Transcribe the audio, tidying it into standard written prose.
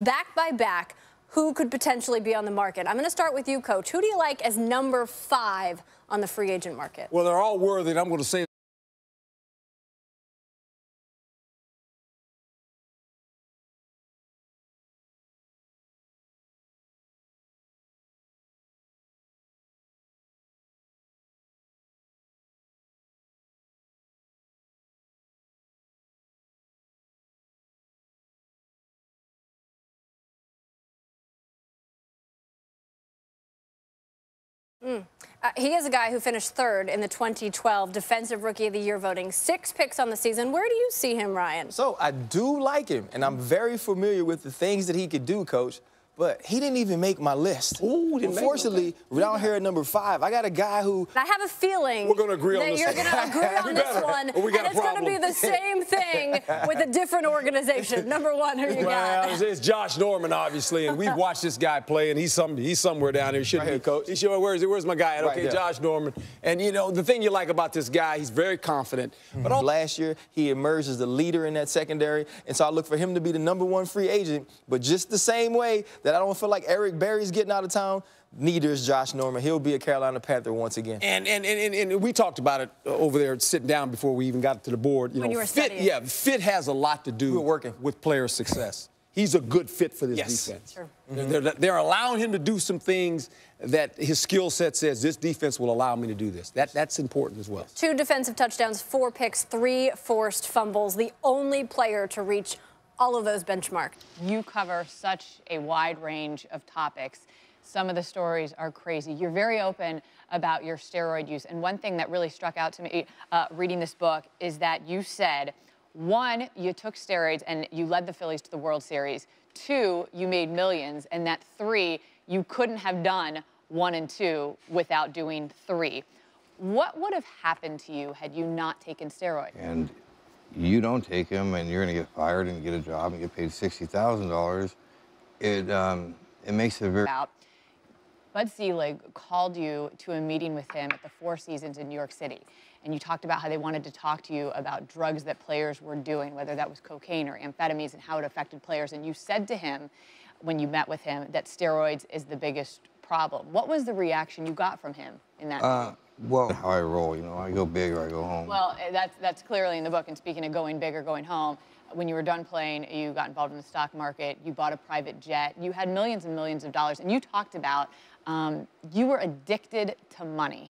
Back by back, who could potentially be on the market? I'm going to start with you, Coach. Who do you like as number 5 on the free agent market? Well, they're all worthy, and I'm going to say He is a guy who finished 3rd in the 2012 Defensive Rookie of the Year voting. 6 picks on the season. Where do you see him, Ryan? So I do like him, and I'm very familiar with the things that he could do, Coach. But he didn't even make my list. Ooh, unfortunately, down here at number 5, I got a guy who... I have a feeling we're going to agree on that this you're one. going to agree on this one, and it's going to be the same thing with a different organization. Number 1, who you got? Well, it's Josh Norman, obviously, and we've watched this guy play, and he's somewhere down there. He shouldn't right be, here, Coach. He's, where's my guy at? Right Okay, there. Josh Norman. And, you know, the thing you like about this guy, he's very confident. But last year, he emerged as the leader in that secondary, and so I look for him to be the number 1 free agent. But just the same way that I don't feel like Eric Berry's getting out of town, neither is Josh Norman. He'll be a Carolina Panther once again. And we talked about it over there sitting down before we even got to the board. When you were studying. Yeah, fit has a lot to do with player success. He's a good fit for this defense. Sure. They're allowing him to do some things that his skill set says this defense will allow me to do this. That's important as well. 2 defensive touchdowns, 4 picks, 3 forced fumbles. The only player to reach all of those benchmarks. You cover such a wide range of topics. Some of the stories are crazy. You're very open about your steroid use. And one thing that really struck out to me reading this book is that you said, 1, you took steroids and you led the Phillies to the World Series. 2, you made millions. And that 3, you couldn't have done 1 and 2 without doing 3. What would have happened to you had you not taken steroids? And you don't take them, and you're going to get fired and get a job and get paid $60,000. It makes it very... Bud Selig called you to a meeting with him at the Four Seasons in New York City, and you talked about how they wanted to talk to you about drugs that players were doing, whether that was cocaine or amphetamines, and how it affected players. And you said to him, when you met with him, that steroids is the biggest problem. What was the reaction you got from him in that meeting? Well, how I roll, you know, I go big or I go home. Well, that's clearly in the book. And speaking of going big or going home, when you were done playing, you got involved in the stock market, you bought a private jet, you had millions and millions of dollars, and you talked about you were addicted to money.